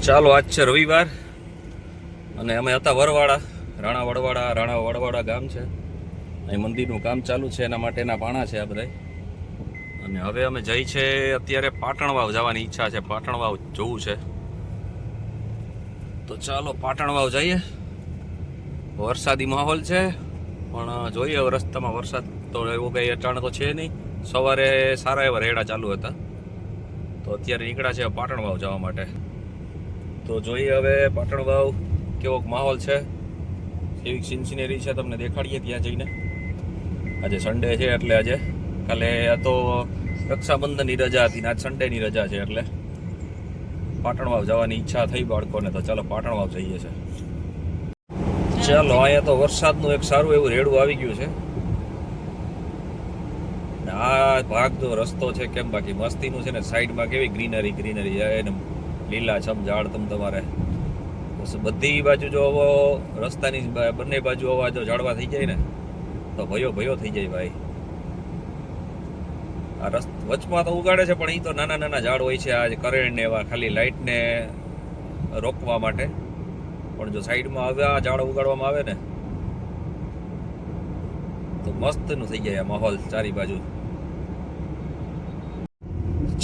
ચાલો આજ છે રવિવાર અને અમે હતા વરવાડા રાણા વડવાડા ગામ છે. અહીં મંદિરનું કામ ચાલુ છે, એના માટેના પાણા છે આ બધા. અને હવે અમે જઈ છે અત્યારે પાટણવાવ જવાની ઈચ્છા છે. પાટણવાવ જવું છે તો ચાલો પાટણવાવ જઈએ. વરસાદી માહોલ છે પણ જોઈએ હવે રસ્તામાં વરસાદ તો એવો કંઈ અચાનક તો છે નહીં. સવારે સારા એવા રેડા ચાલુ હતા તો અત્યારે નીકળ્યા છે પાટણવાવ જવા માટે. તો જોઈએ હવે પાટણવાવ કેવો માહોલ છે, કેવી સિનસિનેરી છે તમને દેખાડીએ ત્યાં જઈને. આજે સન્ડે છે એટલે આજે કાલે આ તો રક્ષાબંધનની રજા હતી ને આજ સન્ડેની રજા છે એટલે પાટણવાવ જવાની ઈચ્છા થઈ બાળકોને. તો ચાલો પાટણવાવ જઈએ છે. ચાલો અહીંયા તો વરસાદનું એક સારું એવું રેડું આવી ગયું છે. આ ભાગ જો રસ્તો છે કેમ બાકી મસ્તીનું છે ને, સાઈડમાં કેવી ગ્રીનરી એને લીલાછમ ઝાડ તમારે બધી બાજુ જો રસ્તાની બંને બાજુ આવા જો ઝાડવા થઈ જાય ને તો ભયો થઈ જાય ભાઈ. આ વચમાં તો ઉગાડે છે પણ એ તો નાના ઝાડ હોય છે, આ કરેણ ને એવા ખાલી લાઇટને રોકવા માટે. પણ જો સાઈડમાં હવે આ ઝાડ ઉગાડવામાં આવે ને તો મસ્તનું થઈ જાય આ માહોલ ચારી બાજુ.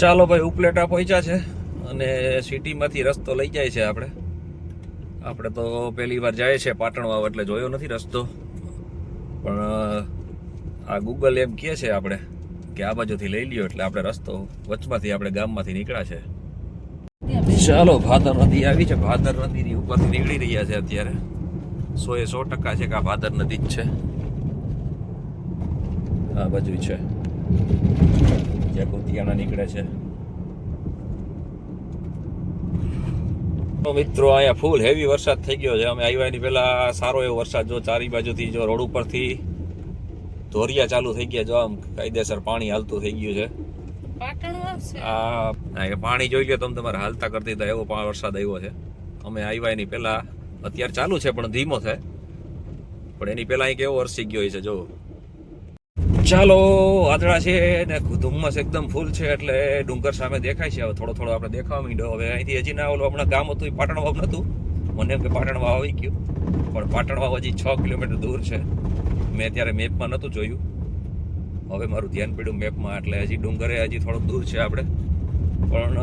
ચાલો ભાઈ ઉપલેટા પહોંચ્યા છે અને સિટીમાંથી રસ્તો લઈ જાય છે આપણે તો પહેલી વાર જાય છે પાટણવાવ એટલે જોયો નથી રસ્તો. પણ આ ગૂગલ એમ કહે છે આપણે કે આ બાજુથી લઈ લ્યો એટલે આપણે રસ્તો વચમાંથી આપણે ગામમાંથી નીકળ્યા છે. ચાલો ભાદર નદી આવી છે. ભાદર નદીની ઉપરથી નીકળી રહ્યા છે અત્યારે. 100% છે કે આ ભાદર નદી જ છે. આ બાજુ છે જ્યાં કુતિયાણા નીકળે છે. મિત્રો અહીંયા ફૂલ હેવી વરસાદ થઈ ગયો છે. અમે આવ્યા એની પહેલા સારો એવો વરસાદ જો ચારી બાજુથી જો રોડ ઉપરથી ધોરિયા ચાલુ થઈ ગયા. જો આમ કાયદેસર પાણી હાલતું થઈ ગયું છે. આ પાણી જોઈ લો તમે તમારે હાલતા કરી દીધા એવો વરસાદ આવ્યો છે. અમે આવ્યા એની પહેલા અત્યારે ચાલુ છે પણ ધીમો થાય, પણ એની પહેલા અહીં કેવો વરસી ગયો છે જો. ચાલો વાદળા છે ને ધુમ્મસ એકદમ ફૂલ છે એટલે ડુંગર સામે દેખાય છે. હવે થોડો આપણે દેખાવા માંડ્યો. હવે અહીંથી હજી ના ઓલું હમણાં ગામ હતું પાટણવાવ નહોતું, મને એમ કે પાટણવાવ આવી ગયું પણ પાટણવાવ હજી 6 કિલોમીટર દૂર છે. મેં ત્યારે મેપમાં નહોતું જોયું, હવે મારું ધ્યાન પડ્યું મેપમાં એટલે હજી ડુંગરે હજી થોડુંક દૂર છે આપણે. પણ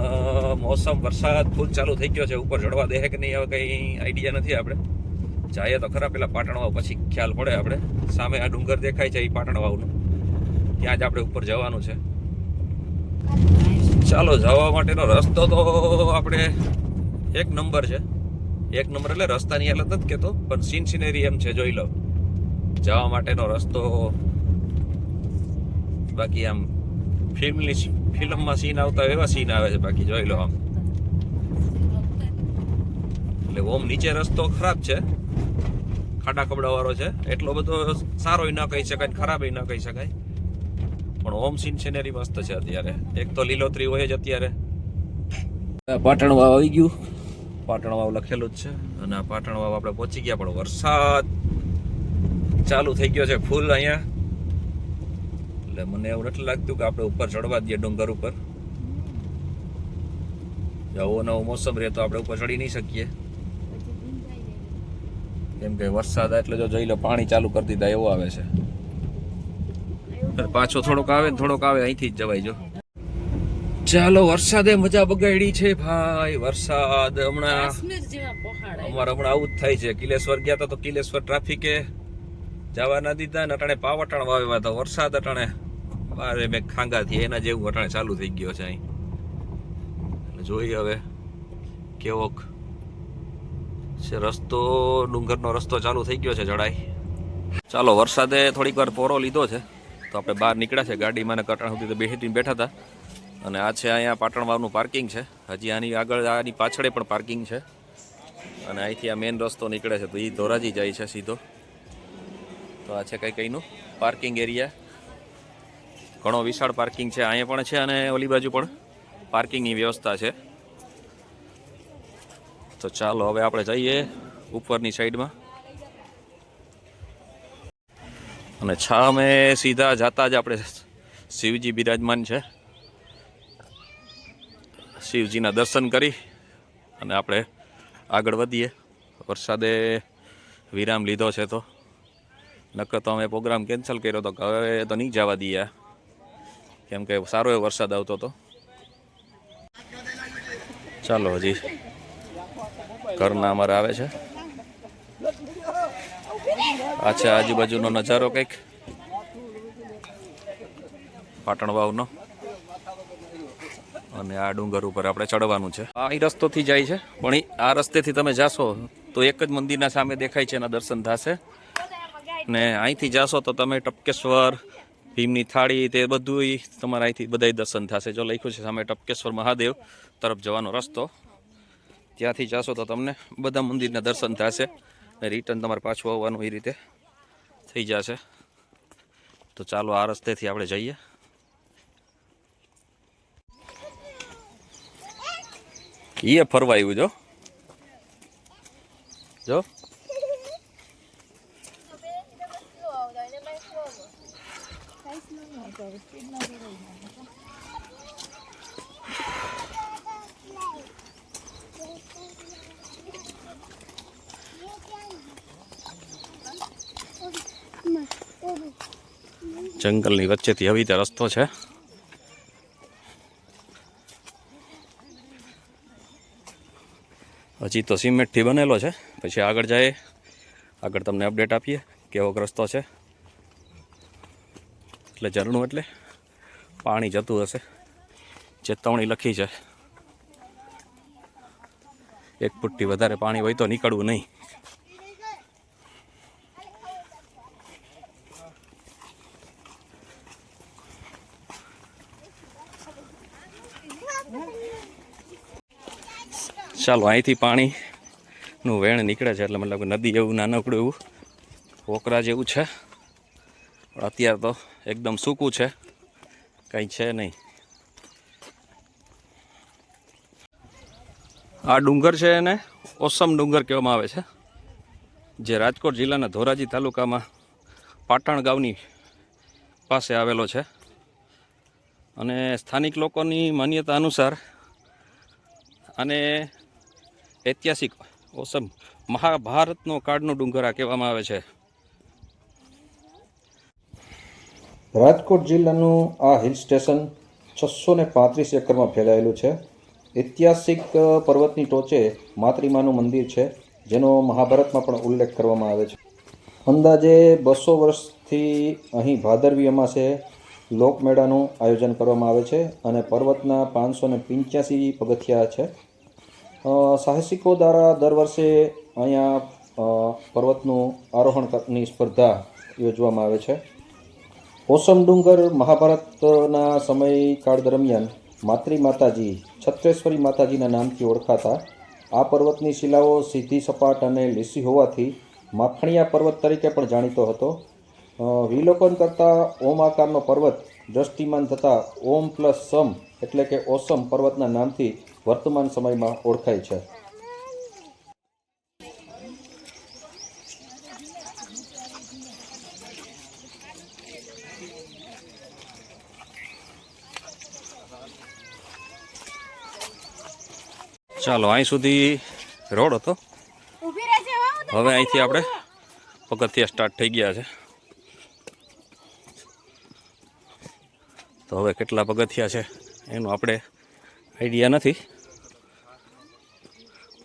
મોસમ વરસાદ ફૂલ ચાલુ થઈ ગયો છે. ઉપર ચડવા દે કે નહીં હવે કંઈ આઈડિયા નથી. આપણે જઈએ તો ખરા પેલા પાટણવાવ પછી ખ્યાલ પડે. આપણે સામે આ ડુંગર દેખાય છે એ પાટણવાવનું, ત્યાં જ આપણે ઉપર જવાનું છે. ચાલો જવા માટેનો રસ્તો તો આપણે એક નંબર છે. એક નંબર એટલે રસ્તાની હાલત નથી કહેતો પણ સિનસિનેરી એમ છે જોઈ લો. જવા માટેનો રસ્તો બાકી આમ ફિલ્મમાં સીન આવતા એવા સીન આવે છે બાકી જોઈ લો આમ. એટલે ઓમ નીચે રસ્તો ખરાબ છે, ખાડા કબડાવાળો છે. એટલો બધો સારો ન કહી શકાય, ખરાબ ન કહી શકાય, પણ ઓમ સિનસિનેરી મસ્ત છે અત્યારે. એક તો લીલોતરી હોય જ અત્યારે. પાટણવાવ આવી ગયું, પાટણવાવ લખેલું જ છે અને આ પાટણવાવ આપણે પહોંચી ગયા પણ વરસાદ ચાલુ થઈ ગયો છે ફૂલ અહીંયા. એટલે મને એવું નથી લાગતું કે આપણે ઉપર ચડવા દઈએ ડુંગર ઉપર. આવો નવો મોસમ રહે તો આપણે ઉપર ચડી નહીં શકીએ કેમ કે વરસાદ એટલે જો જોઈ લો પાણી ચાલુ કરી દીધા એવો આવે છે. પાછો થોડોક આવે ને થોડોક આવે અહીંથી જ જવાય જો. ચાલો વરસાદે મજા બગાડી છે ભાઈ. વરસાદ હમણાં અમારે આવું જ થાય છે. કિલેશ્વર ગયા હતા તો કિલેશ્વર ટ્રાફિકે જવા ના દીધા ને અટાણે પાવટાણ વાવ્યા હતા. વરસાદ અટાણે બારે મેં ખાંગાથી એના જેવું અટાણે ચાલુ થઈ ગયો છે અહીં. જોઈએ હવે કેવોક છે રસ્તો. ડુંગરનો રસ્તો ચાલુ થઈ ગયો છે ચડાઈ. ચાલો વરસાદે થોડીક વાર પોરો લીધો છે તો આપણે બહાર નીકળ્યા છે. ગાડીમાં ને કટાણ સુધી તો બેઠા હતા અને આ છે અહીંયા પાટણવાવનું પાર્કિંગ છે. હજી આની આગળ આની પાછળ પણ પાર્કિંગ છે અને અહીંથી આ મેઇન રસ્તો નીકળે છે તો એ ધોરાજી જાય છે સીધો. તો આ છે કંઈનું પાર્કિંગ એરિયા. ઘણો વિશાળ પાર્કિંગ છે અહીંયા પણ છે અને ઓલી બાજુ પણ પાર્કિંગની વ્યવસ્થા છે. તો ચાલો હવે આપણે જઈએ ઉપરની સાઈડમાં અને છામે સીધા જતા જ આપણે શિવજી બિરાજમાન છે. શિવજીના દર્શન કરી અને આપણે આગળ વધીએ. વરસાદે વિરામ લીધો છે તો નકર તો અમે પ્રોગ્રામ કેન્સલ કર્યો તો હવે તો નહીં જવા દઈએ, કેમ કે સારો એવો વરસાદ આવતો હતો. ચાલો હજી ઘરના અમારે આવે છે. આ છે આજુબાજુનો નજારો કંઈક પાટણ વાવનો, અને આ ડુંગર ઉપર આપણે ચડવાનું છે. આ રસ્તોથી જાય છે, પણ આ રસ્તેથી તમે જાશો તો એક જ મંદિરના સામે દેખાય છે, એના દર્શન થશે. ને અહીંથી જાશો તો તમે ટપકેશ્વર, ભીમની થાળી, તે બધું તમારે અહીંથી બધા દર્શન થશે. જો લખ્યું છે સામે ટપકેશ્વર મહાદેવ તરફ જવાનો રસ્તો, ત્યાંથી જાશો તો તમને બધા મંદિરના દર્શન થશે. ને રિટર્ન તમારે પાછું આવવાનું એ રીતે થઈ જશે. તો ચાલો આ રસ્તેથી આપણે જઈએ. એ ફરવાયું જો જો જંગલની વચ્ચેથી આવી રીતે રસ્તો છે. હજી તો સિમેન્ટથી બનેલો છે, પછી આગળ જાય આગળ તમને અપડેટ આપીએ કેવો રસ્તો છે. એટલે ઝરણું એટલે પાણી જતું હશે, ચેતવણી લખી છે. 1 ફૂટથી વધારે પાણી હોય તો નીકળવું નહીં. ચાલો અહીંથી પાણીનું વેણ નીકળે છે, એટલે મતલબ નદી એવું નાનકડું એવું પોકરા જેવું છે, પણ અત્યારે તો એકદમ સૂકું છે, કંઈ છે નહીં. આ ડુંગર છે એને ઓસમ ડુંગર કહેવામાં આવે છે, જે રાજકોટ જિલ્લાના ધોરાજી તાલુકામાં પાટણ ગામની પાસે આવેલો છે. અને સ્થાનિક લોકોની માન્યતા અનુસાર આને ઐતિહાસિક ઓસમ મહાભારતનો કાળનો ડુંગર આ કહેવામાં આવે છે. રાજકોટ જિલ્લાનું આ હિલ સ્ટેશન 635 એકરમાં ફેલાયેલું છે. ઐતિહાસિક પર્વતની ટોચે માતૃમાનું મંદિર છે, જેનો મહાભારતમાં પણ ઉલ્લેખ કરવામાં આવે છે. અંદાજે 200 વર્ષથી અહીં ભાદરવી અમાસે લોકમેળાનું આયોજન કરવામાં આવે છે, અને પર્વતના 585 પગથિયા છે. સાહસિકો દ્વારા દર વર્ષે અહીંયા પર્વતનું આરોહણની સ્પર્ધા યોજવામાં આવે છે. ઓસમ ડુંગર મહાભારતના સમયકાળ દરમિયાન માતૃમાતાજી છત્રેશ્વરી માતાજીના નામથી ઓળખાતા આ પર્વતની શિલાઓ સીધી, સપાટ અને લીસી હોવાથી માખણિયા પર્વત તરીકે પણ જાણીતો હતો. વિલોકન કરતાં ઓમ આકારનો પર્વત દ્રષ્ટિમાન થતાં ઓમ પ્લસ સમ એટલે કે ઓસમ પર્વતના નામથી વર્તમાન સમયમાં ઓળખાય છે. ચાલો અહીં સુધી રોડ હતો, હવે અહીંથી આપણે પગથિયા સ્ટાર્ટ થઈ ગયા છે. તો હવે કેટલા પગથિયા છે એનું આપણે આઈડિયા નથી,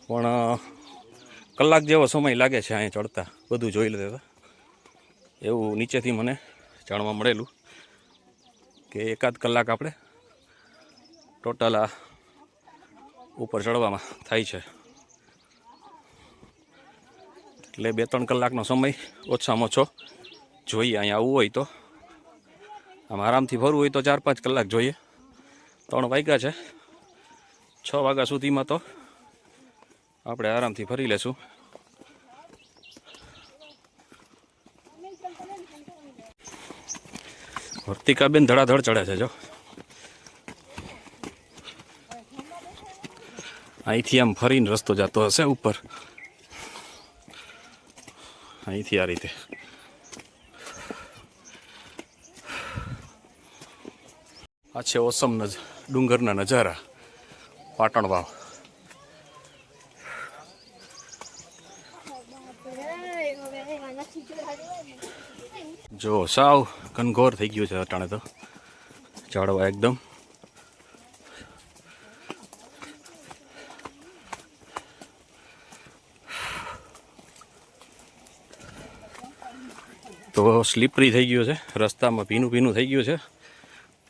પણ કલાક જેવો સમય લાગે છે અહીં ચડતા. બધું જોઈ લેતા એવું નીચેથી મને જાણવા મળેલું કે 1 કલાક આપણે ટોટલ આ ઉપર ચડવામાં થાય છે. એટલે 2-3 કલાકનો સમય ઓછામાં ઓછો જોઈએ. અહીંયા આવવું હોય તો, આમ આરામથી ફરવું હોય તો 4-5 કલાક જોઈએ. 3 વાગ્યા છે, 6 વાગ્યા સુધીમાં તો આપણે આરામથી ફરી લેશું. વર્તિકાબેન ધડાધડ ચડે છે. જો અહીંથી આમ ફરીને રસ્તો જતો હશે ઉપર, અહીંથી આ રીતે. આ છે ઓસમ ડુંગરના નજારા, પાટણ વાવ. જો સાવ ઘનઘોર થઈ ગયું છે અટાણે તો ઝાડવા એકદમ. તો સ્લીપરી થઈ ગયું છે, રસ્તામાં ભીનું ભીનું થઈ ગયું છે,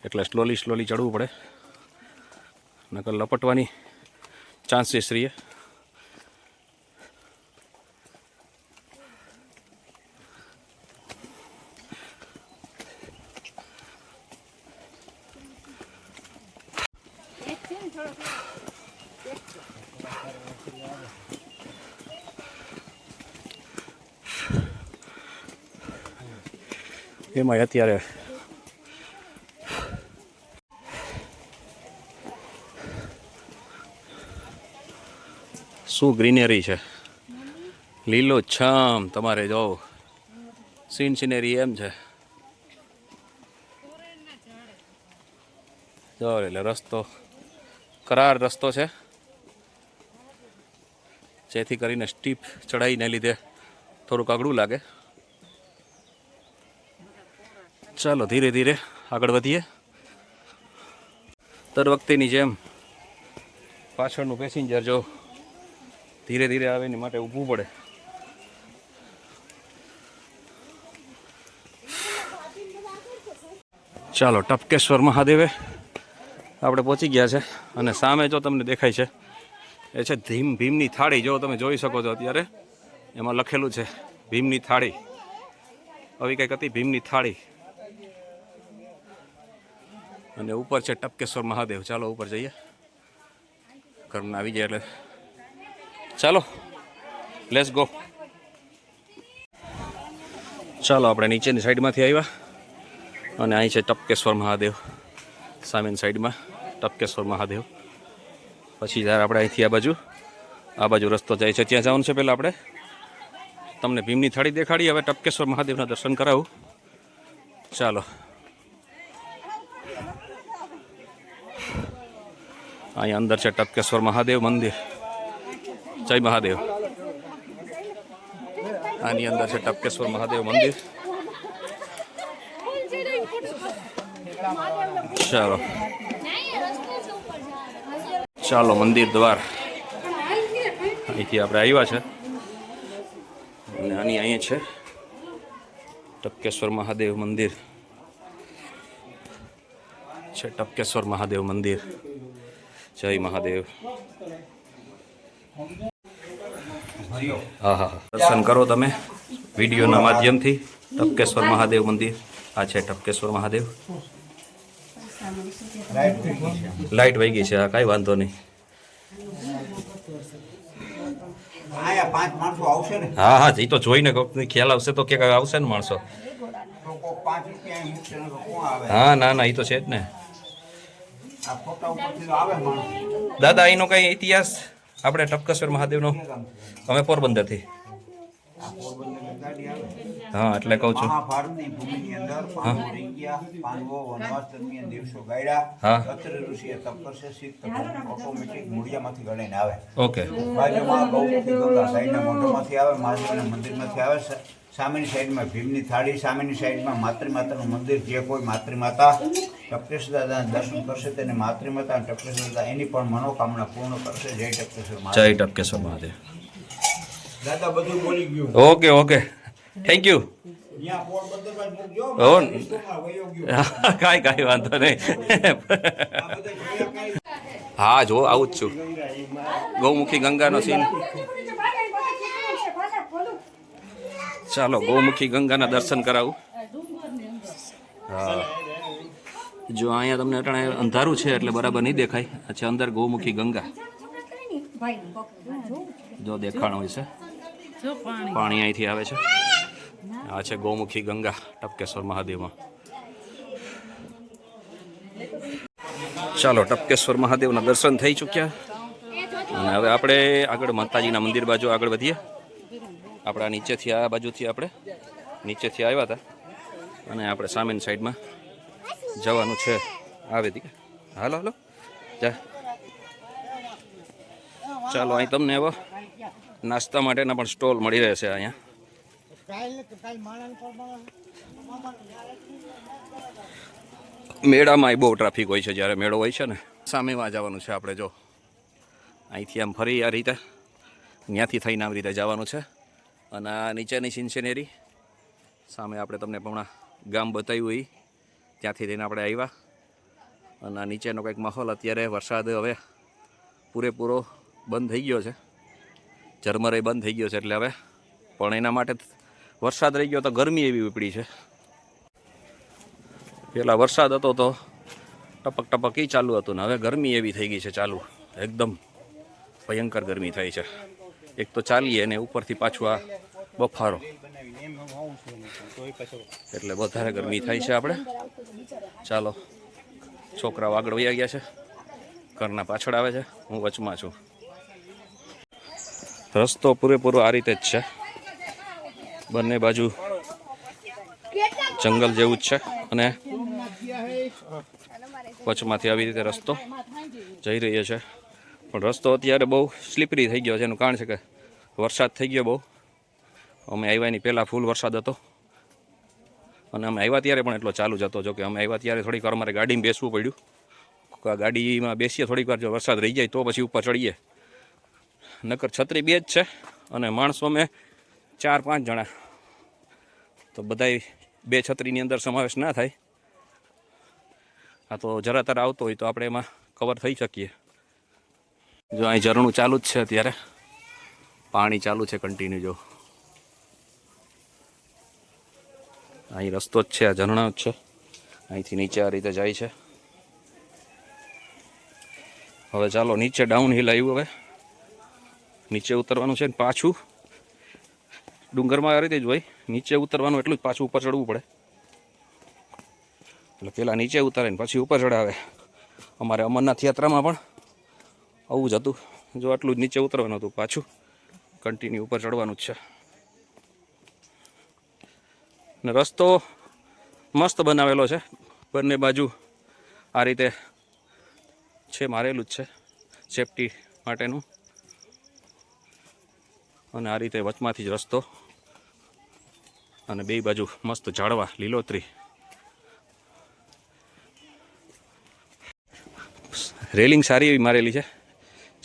એટલે સ્લોલી ચડવું પડે, નકર લપટવાની ચાન્સીસ રહીએ. એમાં અત્યારે શું ગ્રીનરી છે, લીલો છમ. તમારે જો સિનેરી એમ છે જો, એટલે રસ્તો કરાર રસ્તો છે, જેથી કરીને સ્ટીપ ચડાઈને લીધે થોડુંક અઘરું લાગે. ચાલો ધીરે ધીરે આગળ વધીએ. દર વખતેની જેમ પાછળનું પેસેન્જર જો ધીરે ધીરે આવે એની માટે ઊભું પડે. ચાલો ટપકેશ્વર મહાદેવે આપણે પહોંચી ગયા છે, અને સામે જો તમને દેખાય છે એ છે ભીમની થાળી. જો તમે જોઈ શકો છો અત્યારે એમાં લખેલું છે ભીમની થાળી. આવી કંઈક હતી ભીમની થાળી, અને ઉપર છે ટપકેશ્વર મહાદેવ. ચાલો ઉપર જઈએ, ઘરના આવી જાય એટલે ચાલો લેટ્સ ગો. ચાલો આપણે નીચેની સાઈડમાંથી આવ્યા, અને અહીં છે ટપકેશ્વર મહાદેવ. સામેની સાઈડમાં ટપકેશ્વર મહાદેવ. પછી જ્યારે આપણે અહીંથી આ બાજુ રસ્તો જાય છે, ત્યાં જવાનું છે. પહેલાં આપણે તમને ભીમની થાળી દેખાડી, હવે ટપકેશ્વર મહાદેવના દર્શન કરાવું. ચાલો અહીંયા અંદર છે ટપકેશ્વર મહાદેવ મંદિર. જય મહાદેવ. આની અંદર છે ટપકેશ્વર મહાદેવ મંદિર. ચાલો ચાલો મંદિર દ્વાર અહીંથી આપણે આવ્યા છે, અને આની અહીંયા છે ટપકેશ્વર મહાદેવ મંદિર. છે ટપકેશ્વર મહાદેવ મંદિર. જય મહાદેવ. હા હા, દર્શન કરો તમે વિડીયોના માધ્યમથી. ટપકેશ્વર મહાદેવ મંદિર આ છે ટપકેશ્વર મહાદેવ. લાઈટ વહી ગઈ છે, હા કાંઈ વાંધો નહીં. હા હા, એ તો જોઈને ખ્યાલ આવશે તો કે આવશે ને માણસો. હા ના ના, એ તો છે જ ને. દાદા એનો કઈ ઇતિહાસ આપણે ટપકેશ્વર મહાદેવનો? અમે પોરબંદરથી. હા એટલે કહું છું. મહાભારતની ભૂમિની અંદર પાંડવો વનવાસ દરમિયાન દિવસો ગાળ્યા. અત્રે ઋષિએ તપ કરશે, શીત ઓટોમેટિક મૂળિયામાંથી ગળાઈને આવે. ઓકે. બાજુમાં ગૌમુખી ગંગા સાઈડના મોઢામાંથી આવે, મહાદેવના મંદિરમાંથી આવે. સામેની સાઈડમાં ભીમની થાળી, સામેની સાઈડમાં માતૃમાતાનું મંદિર. જે કોઈ માતૃમાતા ટપકેશ્વર દાદાના દર્શન કરશે તેને માતૃમાતા અને ટપકેશ્વર દાદા એની પણ મનોકામના પૂર્ણ કરશે. જય ટપકેશ્વર મહાદેવ. જય ટપકેશ્વર મહાદેવ. દાદા બધું બોલી ગયું. Okay okay, thank you. કાંઈ વાંધો નહીં. હા જો આવું જ છું. ગૌમુખી ગંગાનો સીન. ચાલો ગૌમુખી ગંગાના દર્શન કરાવું. હા જો અહીંયા તમને અટાણે અંધારું છે એટલે બરાબર નહીં દેખાય. અચ્છા, અંદર ગૌમુખી ગંગા જો દેખાણું હોય છે. પાણી અહીંથી આવે છે. આ છે ગૌમુખી ગંગા ટપકેશ્વર મહાદેવમાં. ચાલો ટપકેશ્વર મહાદેવના દર્શન થઈ ચૂક્યા, અને હવે આપણે આગળ માતાજીના મંદિર બાજુ આગળ વધીએ. આપણા નીચેથી આ બાજુથી આપણે નીચેથી આવ્યા હતા, અને આપણે સામેની સાઈડમાં જવાનું છે. આવે તી હાલો હાલો જા. ચાલો અહીં તમને હવે નાસ્તા માટેના પણ સ્ટોલ મળી રહેશે અહીંયા. મેળામાં બહુ ટ્રાફિક હોય છે જ્યારે મેળો હોય છે ને. સામેમાં જવાનું છે આપણે, જો અહીંથી આમ ફરી આ રીતે ત્યાંથી થઈને આવી રીતે જવાનું છે. અને આ નીચેની સિન્સિનેરી સામે આપણે તમને હમણાં ગામ બતાવ્યું એ ત્યાંથી થઈને આપણે આવ્યા. અને આ નીચેનો કંઈક માહોલ, અત્યારે વરસાદ હવે પૂરેપૂરો બંધ થઈ ગયો છે, ઝરમરે બંધ થઈ ગયો છે. એટલે હવે પણ એના માટે વરસાદ રહી ગયો તો ગરમી એવી ઉપડી છે. પહેલાં વરસાદ હતો તો ટપક ટપક એ ચાલુ હતું ને હવે ગરમી એવી થઈ ગઈ છે ચાલુ, એકદમ ભયંકર ગરમી થાય છે. એક તો ચાલીએ ને ઉપરથી પાછું આ બફારો, એટલે વધારે ગરમી થાય છે. આપણે ચાલો, છોકરાઓ આગળ વયા ગયા છે, ઘરના પાછળ આવે છે, હું વચમાં છું. રસ્તો પૂરેપૂરો આ રીતે જ છે, બંને બાજુ જંગલ જેવું જ છે અને વચમાંથી આવી રીતે રસ્તો જઈ રહ્યો છે. પણ રસ્તો અત્યારે બહુ સ્લીપરી થઈ ગયો છે. એનું કારણ છે કે વરસાદ થઈ ગયો બહુ. અમે આવ્યા એની પહેલાં ફૂલ વરસાદ હતો અને અમે આવ્યા ત્યારે પણ એટલો ચાલુ જ હતો. જો કે અમે આવ્યા ત્યારે થોડીક વાર અમારે ગાડીમાં બેસવું પડ્યું. ગાડીમાં બેસીએ થોડીક વાર, જો વરસાદ રહી જાય તો પછી ઉપર ચડીએ. નકર છત્રી બે જ છે અને માણસો અમે 4-5 જણા, તો બધાય બે છત્રીની અંદર સમાવેશ ના થાય. આ તો જરા તરા આવતો હોય તો આપણે એમાં કવર થઈ શકીએ. જો અહીં ઝરણું ચાલુ જ છે, અત્યારે પાણી ચાલુ છે કન્ટિન્યુ. જો અહીં રસ્તો જ છે, આ ઝરણા જ છે, અહીંથી નીચે આ રીતે જાય છે. હવે ચાલો નીચે ડાઉન હિલ આવ્યું, હવે નીચે ઉતરવાનું છે ને પાછું ડુંગરમાં આ રીતે જ હોય, નીચે ઉતરવાનું એટલું જ, પાછું ઉપર ચડવું પડે. એટલે પહેલાં નીચે ઉતારે ને પછી ઉપર ચડાવે. અમારે અમરનાથ યાત્રામાં પણ આવું જ હતું, જો આટલું જ નીચે ઉતરવાનું હતું, પાછું કન્ટિન્યુ ઉપર ચડવાનું જ છે. ને રસ્તો મસ્ત બનાવેલો છે, બંને બાજુ આ રીતે છે, મારેલું જ છે સેફટી માટેનું. અને આ રીતે વચમાંથી જ રસ્તો અને બે બાજુ મસ્ત ઝાડવા, લીલોતરી. રેલિંગ સારી એવી મારેલી છે,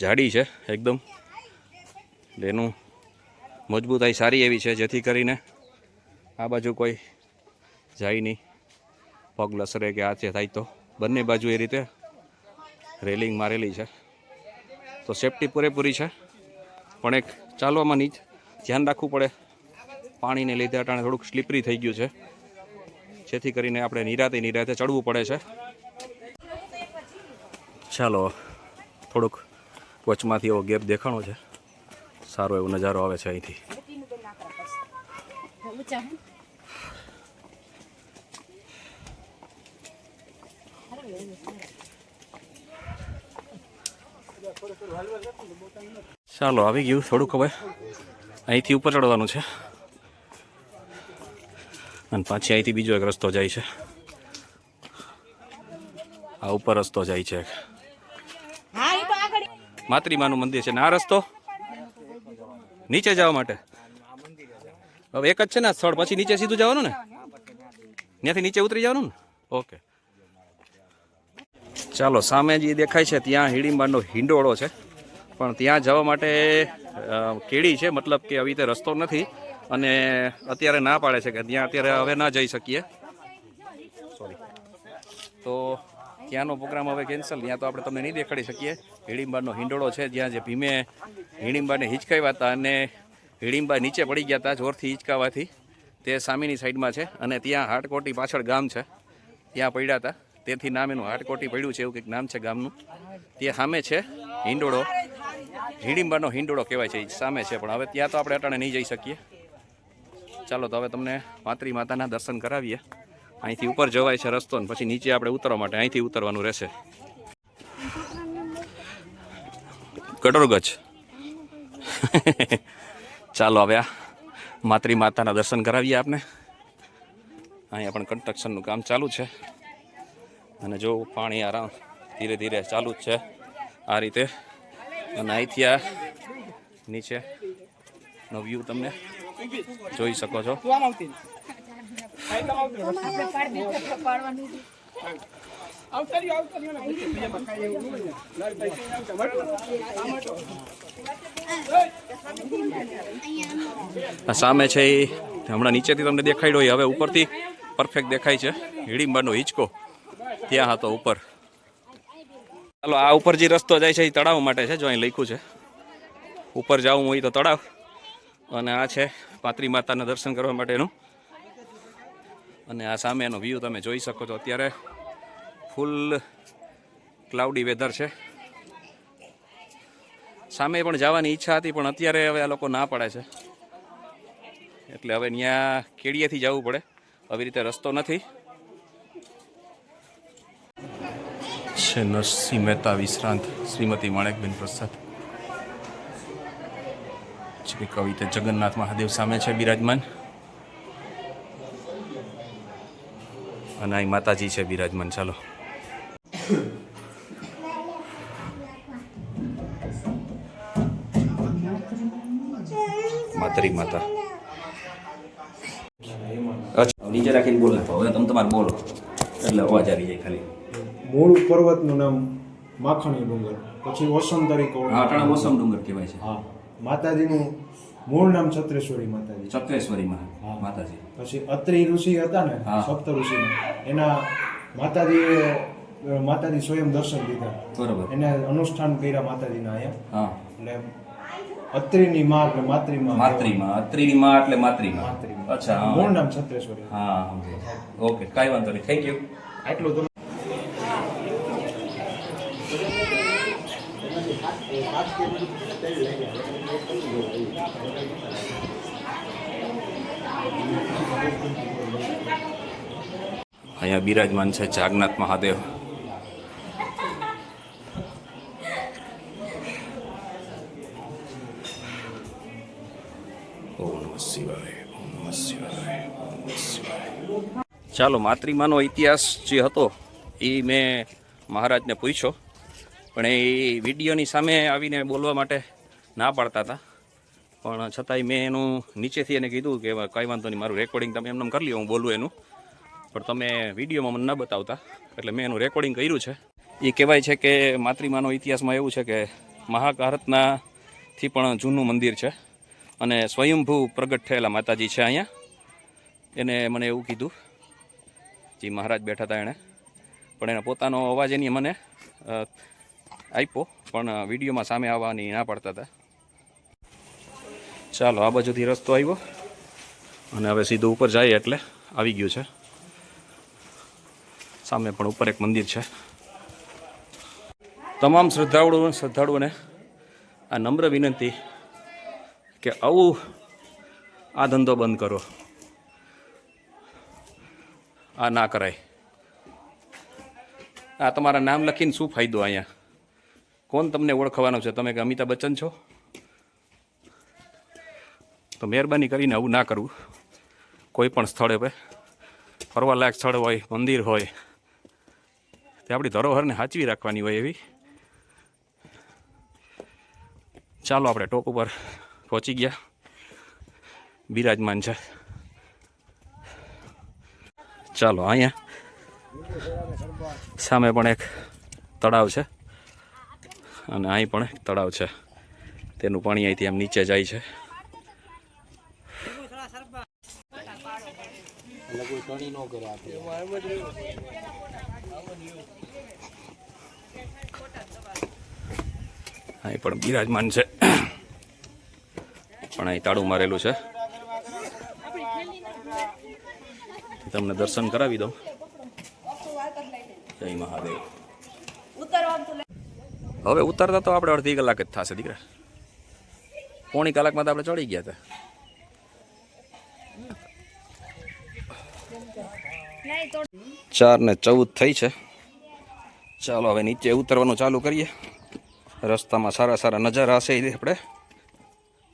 જાડી છે એકદમ, એનું મજબૂતાઈ સારી એવી છે જેથી કરીને આ બાજુ કોઈ જાય નહીં, પગ લસરે કે આ થાય તો. બંને બાજુ એ રીતે રેલિંગ મારેલી છે, તો સેફટી પૂરેપૂરી છે. પણ એક ચાલવામાં જ ધ્યાન રાખવું પડે, પાણીને લીધે અટાણે થોડુંક સ્લીપરી થઈ ગયું છે, જેથી કરીને આપણે નિરાતે ચડવું પડે છે. ચાલો, થોડુંક વચમાંથી એવો ગેપ દેખાણો છે, સારો એવો નજારો આવે છે અહીંથી. ચાલો, આવી ગયું થોડુંક. હવે અહીંથી ઉપર ચડવાનું છે અને પાછી અહીંથી બીજો એક રસ્તો જાય છે. આ ઉપર રસ્તો જાય છે, માતૃમાનું મંદિર છે ને આ રસ્તો નીચે જવા માટે. હવે એક જ છે ને સ્થળ, પછી નીચે સીધું જવાનું ને, ત્યાંથી નીચે ઉતરી જવાનું ને. ઓકે, ચાલો. સામે જે દેખાય છે ત્યાં હિડીંબાનો હિંડોળો છે, પણ ત્યાં જવા માટે કેડી છે, મતલબ કે આવી રીતે રસ્તો નથી. અને અત્યારે ના પાડે છે કે ત્યાં અત્યારે હવે ના જઈ શકીએ, સોરી. તો ત્યાંનો પ્રોગ્રામ હવે કેન્સલ. ત્યાં તો આપણે તમને નહીં દેખાડી શકીએ. હિડીંબાનો હિંડોળો છે, જ્યાં જે ભીમે હિડીંબાને હિંચકાવ્યા હતા અને હિડીંબા નીચે પડી ગયા હતા જોરથી હિંચકાવાથી, તે સામેની સાઈડમાં છે. અને ત્યાં હાટકોટી પાછળ ગામ છે, ત્યાં પડ્યા હતા, તેથી નામ એનું હાટકોટી પડ્યું છે, એવું કંઈક નામ છે ગામનું. તે સામે છે હિંડોળો, હિડીંબાનો હિંડોળો કહેવાય છે, સામે છે. પણ હવે ત્યાં તો આપણે અટાણે નહીં જઈ શકીએ. ચાલો, તો હવે તમને માતૃ માતાના દર્શન કરાવીએ. અહીંથી ઉપર જવાય છે રસ્તો, ને પછી નીચે આપણે ઉતરવા માટે અહીંથી ઉતરવાનું રહેશે. કટોરગજ. ચાલો, હવે આ માતૃ માતાના દર્શન કરાવીએ આપને. અહીંયા પણ કન્સ્ટ્રક્શનનું કામ ચાલુ છે અને જો પાણી આરામ ધીરે ધીરે ચાલુ જ છે આ રીતે. અને અહીંથી આ નીચેનો વ્યૂ તમને જોઈ શકો છો. આ સામે છે એ હમણાં નીચેથી તમને દેખાડ્યો હોય, હવે ઉપરથી પરફેક્ટ દેખાય છે. હિડીંબાનો હિંચકો ત્યાં હતો ઉપર. ચાલો આ ઉપર જે રસ્તો જાય છે એ તળાવ માટે છે. જો અહીં લખ્યું છે ઉપર જવું હોય તો તળાવ, અને આ છે પાત્રી માતાના દર્શન કરવા માટેનું. અને આ સામે એનો વ્યૂ તમે જોઈ શકો છો. અત્યારે ફૂલ ક્લાઉડી વેધર છે. સામે પણ જવાની ઈચ્છા હતી, પણ અત્યારે હવે આ લોકો ના પાડે છે, એટલે હવે ત્યાં કેડિયાથી જવું પડે. આવી રીતે રસ્તો નથી. છે નરસિંહ મહેતા વિશ્રાંત શ્રીમતી માણેકબેન પ્રસાદ. શ્રી કવિતા જગન્નાથ મહાદેવ સામે છે બિરાજમાન, અને અહીં માતાજી છે બિરાજમાન. ચાલો માતરી માતા. અચ્છા નીચે રાખીને બોલો. હવે તમે તમારે બોલો એટલે અવાજ આવી જાય ખાલી. મૂળ પર્વતનું નામ માખણી ડુંગર, પછી ઓસમ તરીકે આટણા મોસમ ડુંગર કહેવાય છે. હા, માતાજીનું મૂળ નામ છત્રેશ્વરી માતાજી. ચક્રેશ્વરી માતાજી. પછી અત્રિ ઋષિ હતા ને, હા. સપ્ત ઋષિના, એના માતાજી સ્વયં દર્શન દીધા. બરોબર. એને અનુષ્ઠાન કર્યા માતાજીના અહીંયા. હા, એટલે અત્રિની માં એટલે માતૃમાં. માતૃમાં. અત્રિની માં એટલે માતૃમાં. માતૃમાં. અચ્છા, હા. મૂળ નામ છત્રેશ્વરી. હા, ઓકે, કાંઈ વાંધો નહીં. Thank you. આટલું તમે અહીંયા બિરાજમાન છે જાગનાથ મહાદેવ. ઓમ નમઃ શિવાય, ઓમ નમઃ શિવાય, ઓમ નમઃ શિવાય. ચાલો, માતૃમાનો ઇતિહાસ જે હતો એ મેં મહારાજને પૂછ્યો, પણ એ વિડીયોની સામે આવીને બોલવા માટે ના પાડતા હતા. પણ છતાંય મેં એનું નીચેથી એને કીધું કે કાંઈ વાંધો નહીં, મારું રેકોર્ડિંગ તમે એમને કરી લો, હું બોલું એનું, પણ તમે વિડીયોમાં મને ન બતાવતા, એટલે મેં એનું રેકોર્ડિંગ કર્યું છે. એ કહેવાય છે કે માતૃમાનો ઇતિહાસમાં એવું છે કે મહાભારતનાથી પણ જૂનું મંદિર છે, અને સ્વયંભૂ પ્રગટ થયેલા માતાજી છે અહીંયા. એને મને એવું કીધું, જે મહારાજ બેઠા હતા એણે, પણ એના પોતાનો અવાજ એની મને આપ્યો, પણ વિડીયોમાં સામે આવવાની ના પાડતા હતા. ચાલો, આ બાજુથી રસ્તો આવ્યો અને હવે સીધું ઉપર જાય એટલે આવી ગયું છે. સામે પણ ઉપર એક મંદિર છે. તમામ શ્રદ્ધાળુઓને આ નમ્ર વિનંતી કે આવું આ ધંધો બંધ કરો, આ ના કરાય. આ તમારા નામ લખીને શું ફાયદો? અહીંયા કોણ તમને ઓળખવાનો છે? તમે કે અમિતાભ બચ્ચન છો? તો મહેરબાની કરીને આવું ના કરવું. કોઈ પણ સ્થળે ફરવાલાયક સ્થળ હોય, મંદિર હોય, તે આપણી ધરોહરને સાચવી રાખવાની હોય એવી. ચાલો, આપણે ટોપ ઉપર પહોંચી ગયા. બિરાજમાન છે. ચાલો, અહીંયા સામે પણ એક તળાવ છે, અને અહીં પણ એક તળાવ છે. તેનું પાણી અહીંથી આમ નીચે જાય છે. અહીં પણ બિરાજમાન છે, પણ અહીં તાળું મારેલું છે. તમને દર્શન કરાવી દઉં. જય મહાદેવ. હવે ઉતરતા તો આપણે અડધી કલાક જ થશે દીકરા. પોણી કલાકમાં તો આપણે ચડી ગયા હતા. 4:14 થઈ છે. ચાલો, હવે નીચે ઉતરવાનું ચાલુ કરીએ. રસ્તામાં સારા સારા નજારા હશે એ આપણે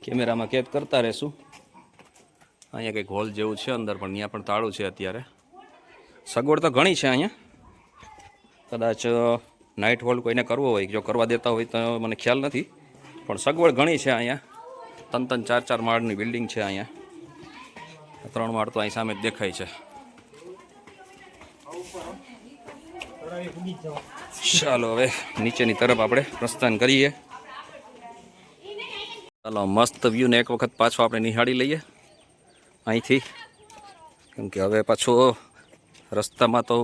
કેમેરામાં કેદ કરતા રહેશું. અહીંયા કંઈક હોલ જેવું છે અંદર, પણ ત્યાં પણ તાળું છે અત્યારે. સગવડ તો ઘણી છે અહીંયા. કદાચ નાઇટ હોલ્ડ કોઈને કરવો હોય, જો કરવા દેતા હોય તો મને ખ્યાલ નથી, પણ સગવડ ઘણી છે અહીંયા. 3-4 માળની બિલ્ડિંગ છે અહીંયા. 3 માળ તો અહીં સામે જ દેખાય છે. ચાલો હવે નીચેની તરફ આપણે પ્રસ્થાન કરીએ. ચાલો મસ્ત વ્યૂને એક વખત પાછો આપણે નિહાળી લઈએ અહીંથી, કેમ કે હવે પાછો રસ્તામાં તો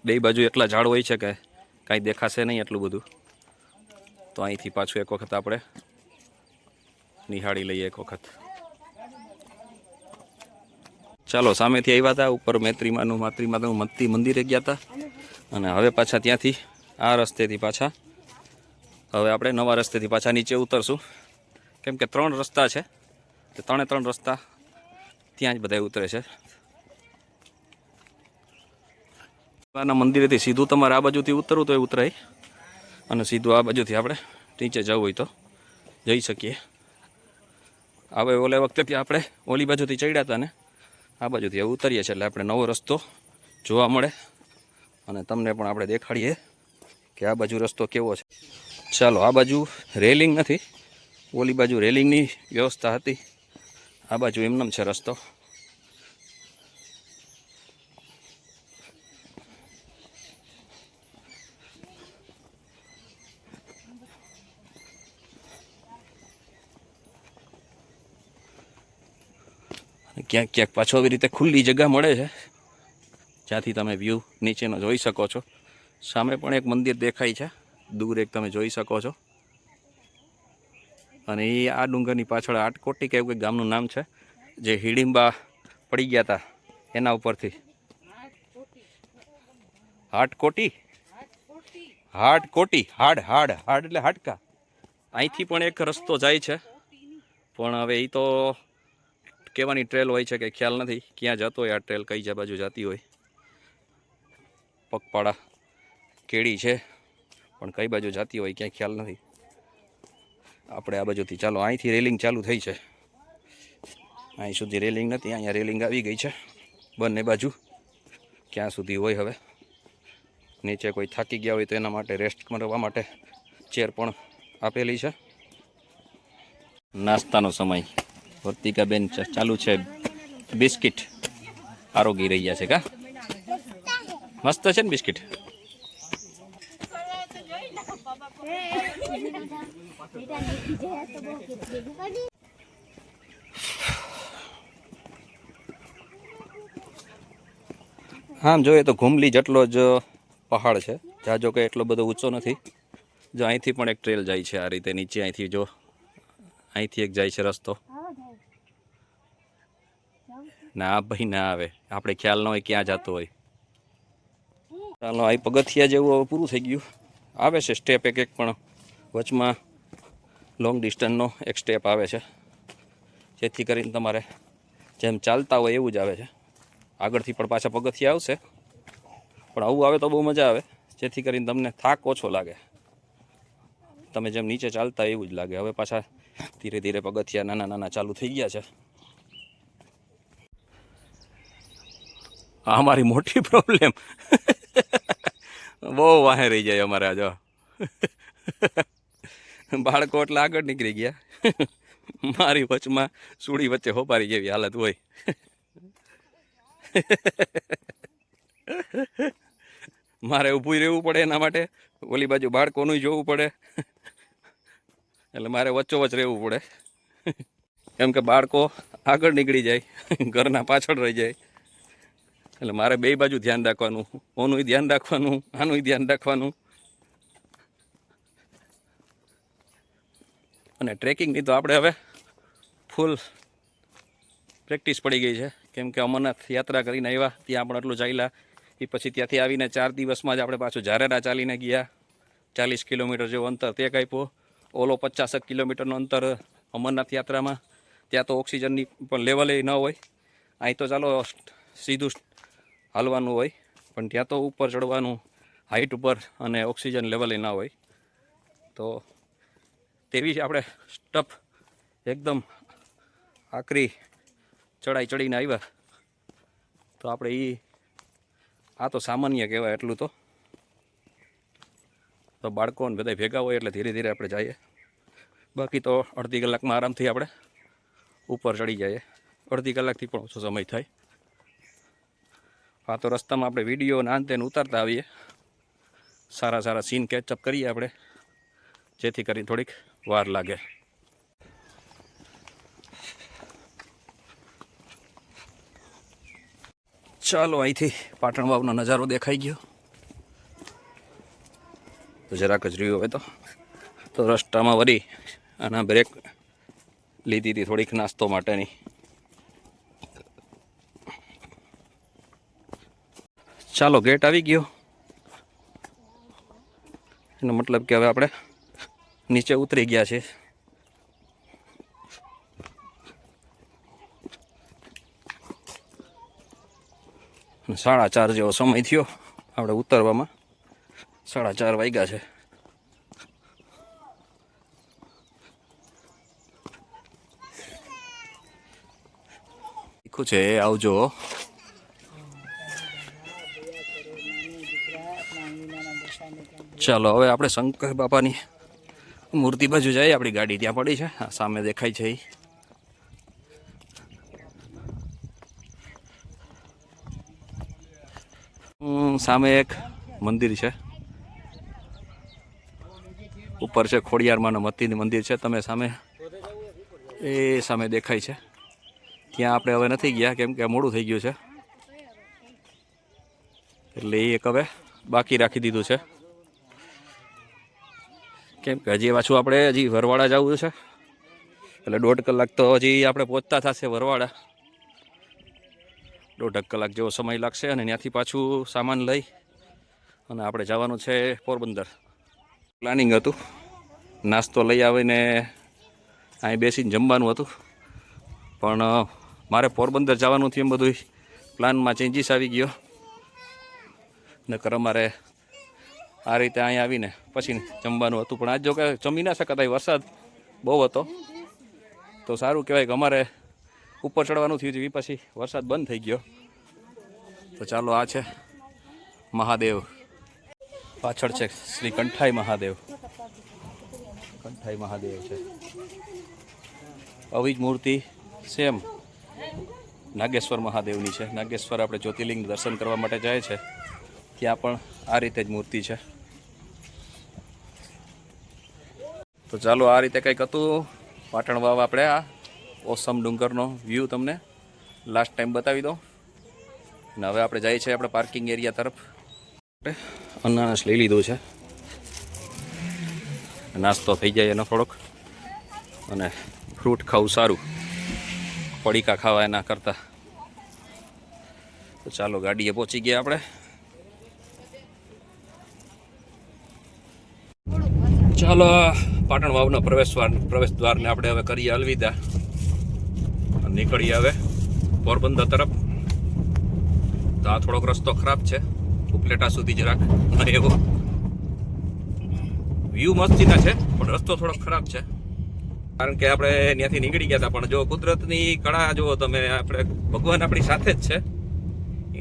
બે બાજુ એટલા ઝાડ હોય છે કે કાંઈ દેખાશે નહીં એટલું બધું. તો અહીંથી પાછું એક વખત આપણે નિહાળી લઈએ એક વખત. ચાલો સામેથી આવ્યા હતા, ઉપર માતૃમાતાનું મંદિરે ગયા હતા, અને હવે પાછા ત્યાંથી આ રસ્તેથી પાછા હવે આપણે નવા રસ્તેથી પાછા નીચે ઉતરશું, કેમ કે 3 રસ્તા છે, તો 3 રસ્તા ત્યાં જ બધા ઉતરે છે. મંદિરેથી સીધું તમારે આ બાજુથી ઉતરવું તો એ ઉતરાય, અને સીધું આ બાજુથી આપણે નીચે જવું હોય તો જઈ શકીએ. હવે ઓલે વખતે આપણે ઓલી બાજુથી ચડ્યા હતા ને આ બાજુથી હવે ઉતરીએ છીએ, એટલે આપણે નવો રસ્તો જોવા મળે અને તમને પણ આપણે દેખાડીએ કે આ બાજુ રસ્તો કેવો છે. ચાલો, આ બાજુ રેલિંગ નથી, ઓલી બાજુ રેલિંગની વ્યવસ્થા હતી, આ બાજુ એમનેમ છે રસ્તો. ક્યાંક ક્યાંક પાછો આવી રીતે ખુલ્લી જગ્યા મળે છે જ્યાંથી તમે વ્યૂ નીચેનો જોઈ શકો છો. સામે પણ એક મંદિર દેખાય છે, દૂર એક તમે જોઈ શકો છો, અને એ આ ડુંગરની પાછળ આટકોટી કે એવું કંઈક ગામનું નામ છે, જે હિડિંબા પડી ગયા હતા એના ઉપરથી. હાટકોટી હાડ એટલે હાડકા. અહીંથી પણ એક રસ્તો જાય છે, પણ હવે એ તો કહેવાની ટ્રેલ હોય છે કે ખ્યાલ નથી ક્યાં જતો હોય આ ટ્રેલ, કઈ બાજુ જતી હોય. પગપાળા કેડી છે, પણ કઈ બાજુ જતી હોય ક્યાંય ખ્યાલ નથી. આપણે આ બાજુથી ચાલો, અહીંથી રેલિંગ ચાલુ થઈ છે, અહીં સુધી રેલિંગ નથી, અહીંયા રેલિંગ આવી ગઈ છે બંને બાજુ. ક્યાં સુધી હોય હવે. નીચે કોઈ થાકી ગયા હોય તો એના માટે રેસ્ટ કરવા માટે ચેર પણ આપેલી છે. નાસ્તાનો સમય, વર્તિકાબેન ચાલુ છે બિસ્કિટ આરોગી રહ્યા છે. કા મસ્ત છે ને બિસ્કિટ? આમ જોઈએ તો ઘુમલી જેટલો જ પહાડ છે, જાજો કે એટલો બધો ઊંચો નથી. જો અહીંથી પણ એક ટ્રેલ જાય છે આ રીતે નીચે, અહીંથી જો અહીંથી એક જાય છે રસ્તો. ના ભાઈ ના આવે, આપણે ખ્યાલ ન હોય ક્યાં જતો હોય. ચાલો, આ પગથિયા જેવું હવે પૂરું થઈ ગયું. આવે છે સ્ટેપ એક પણ વચમાં લોંગ ડિસ્ટન્સનો એક સ્ટેપ આવે છે, જેથી કરીને તમારે જેમ ચાલતા હોય એવું જ આવે છે. આગળથી પણ પાછા પગથિયા આવશે, પણ આવું આવે તો બહુ મજા આવે, જેથી કરીને તમને થાક ઓછો લાગે. તમે જેમ નીચે ચાલતા એવું જ લાગે. હવે પાછા ધીરે ધીરે પગથિયા નાના ચાલુ થઈ ગયા છે. આ અમારી મોટી પ્રોબ્લેમ, બહુ વાહે રહી જાય અમારે. આ જો બાળકો એટલે આગળ નીકળી ગયા, મારી વચમાં સુડી વચ્ચે હોપારી જેવી હાલત હોય. મારે ઊભું રહેવું પડે એના માટે, ઓલી બાજુ બાળકોનું જોવું પડે, એટલે મારે વચ્ચોવચ રહેવું પડે, કેમ કે બાળકો આગળ નીકળી જાય, ઘરના પાછળ રહી જાય, એટલે મારે બે બાજુ ધ્યાન રાખવાનું, ઓનું ધ્યાન રાખવાનું, આનું ધ્યાન રાખવાનું. અને ટ્રેકિંગની તો આપણે હવે ફૂલ પ્રેક્ટિસ પડી ગઈ છે, કેમ કે અમરનાથ યાત્રા કરીને આવ્યા, ત્યાં પણ આટલું ચાલ્યા. એ પછી ત્યાંથી આવીને 4 દિવસમાં જ આપણે પાછું ઝારેરા ચાલીને ગયા, 40 કિલોમીટર જેવું અંતર તે કાપ્યો. ઓલો 50 કિલોમીટરનું અંતર અમરનાથ યાત્રામાં, ત્યાં તો ઓક્સિજનની પણ લેવલે ન હોય. અહીં તો ચાલો સીધું હાલવાનું હોય, પણ ત્યાં તો ઉપર ચડવાનું, હાઈટ ઉપર, અને ઓક્સિજન લેવલે ના હોય. તો તેવી જ આપણે સ્ટફ એકદમ આકરી ચડાઈ ચડીને આવ્યા. તો આપણે આ તો સામાન્ય કહેવાય એટલું તો બાળકોને બધા ભેગા હોય એટલે ધીરે ધીરે આપણે જઈએ. બાકી તો અડધી કલાકમાં આરામથી આપણે ઉપર ચડી જઈએ. અડધી કલાકથી પણ ઓછો સમય થાય. આ તો રસ્તામાં આપણે વિડીયો ના અંતે ઉતારતા આવીએ, સારા સારા સીન કેચઅપ કરીએ આપણે, જેથી કરીને થોડીક વાર લાગે. ચાલો, અહીંથી પાટણ વાવનો નજારો દેખાઈ ગયો. તો જરાક જ રહ્યું હવે તો રસ્તામાં વળી આના બ્રેક લીધી હતી થોડીક નાસ્તો માટેની. ચાલો, ગેટ આવી ગયો. એનો મતલબ કે હવે આપણે નીચે ઉતરી ગયા છે. સાડા 4 જેવો સમય થયો આપણે ઉતરવામાં. 4:30 વાગ્યા છે. છે આવજો. ચાલો, હવે આપણે શંકર બાપાની મૂર્તિ બાજુ જઈએ. આપણી ગાડી ત્યાં પડી છે, સામે દેખાય છે એ. સામે એક મંદિર છે, ઉપર છે ખોડિયારમાંનું મંદિર છે. તમે સામે એ સામે દેખાય છે. ત્યાં આપણે હવે નથી ગયા, કેમ કે મોડું થઈ ગયું છે, એટલે એ એક હવે બાકી રાખી દીધું છે. કેમ કે હજી પાછું આપણે હજી વરવાડા જવું છે, એટલે 1.5 કલાક તો હજી આપણે પહોંચતા થશે વરવાડા. 1.5 કલાક જેવો સમય લાગશે, અને ત્યાંથી પાછું સામાન લઈ અને આપણે જવાનું છે પોરબંદર. પ્લાનિંગ હતું નાસ્તો લઈ આવીને અહીં બેસીને જમવાનું હતું, પણ મારે પોરબંદર જવાનું થયું, એમ બધું પ્લાનમાં ચેન્જીસ આવી ગયો. નકર અમારે આ રીતે અહીંયા આવીને પછી જમવાનું હતું, પણ આજ જો કે જમી ના શકાતા, વરસાદ બહુ હતો. તો સારું કહેવાય કે અમારે ઉપર ચડવાનું થયું છે, પછી વરસાદ બંધ થઈ ગયો. તો ચાલો, આ છે મહાદેવ, પાછળ છે શ્રી કંઠાઈ મહાદેવ. કંઠાઈ મહાદેવ છે. આવી જ મૂર્તિ સેમ નાગેશ્વર મહાદેવની છે. નાગેશ્વર આપણે જ્યોતિર્લિંગ દર્શન કરવા માટે જાય છે, ત્યાં પણ આ રીતે જ મૂર્તિ છે. તો ચાલો, આ રીતે કંઈક હતું પાટણ વાવ. આપણે આ ઓસમ ડુંગરનો વ્યૂ તમને લાસ્ટ ટાઈમ બતાવી દઉં. અને હવે આપણે જઈએ છીએ આપણે પાર્કિંગ એરિયા તરફ. અનાનસ લઈ લીધું છે, નાસ્તો થઈ જાય એનો થોડોક, અને ફ્રૂટ ખાવું સારું પડીકા ખાવા એના કરતાં. તો ચાલો, ગાડીએ પહોંચી ગયા આપણે. ચાલો, પાટણ વાવનો પ્રવેશ દ્વારને આપણે હવે કરીએ અલવિદા. નીકળીએ હવે પોરબંદર તરફ. તો આ થોડોક રસ્તો ખરાબ છે, ઉપલેટા સુધી જરાક એવો. વ્યૂ મસ્તીના છે, પણ રસ્તો થોડોક ખરાબ છે, કારણ કે આપણે ત્યાંથી નીકળી ગયા હતા. પણ જો કુદરતની કળા જુઓ તમે, આપણે ભગવાન આપણી સાથે જ છે.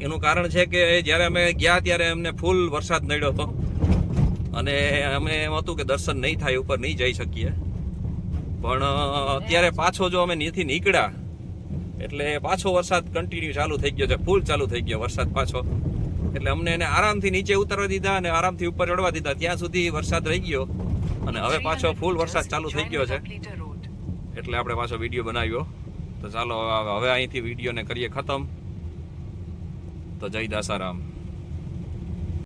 એનું કારણ છે કે જ્યારે અમે ગયા ત્યારે અમને ફૂલ વરસાદ નડ્યો હતો, અને અમે એમ હતું કે દર્શન નહીં થાય, ઉપર નહીં જઈ શકીએ. પણ અત્યારે પાછો જો અમે ત્યાંથી નીકળ્યા એટલે પાછો વરસાદ કન્ટિન્યુ ચાલુ થઈ ગયો છે, ફૂલ ચાલુ થઈ ગયો વરસાદ પાછો. એટલે અમને એને આરામથી નીચે ઉતરવા દીધા અને આરામથી ઉપર ચડવા દીધા. ત્યાં સુધી વરસાદ રહી ગયો, અને હવે પાછો ફૂલ વરસાદ ચાલુ થઈ ગયો છે, એટલે આપણે પાછો વિડીયો બનાવ્યો. તો ચાલો, હવે અહીંથી વિડીયોને કરીએ ખતમ. તો જય દાસારામ.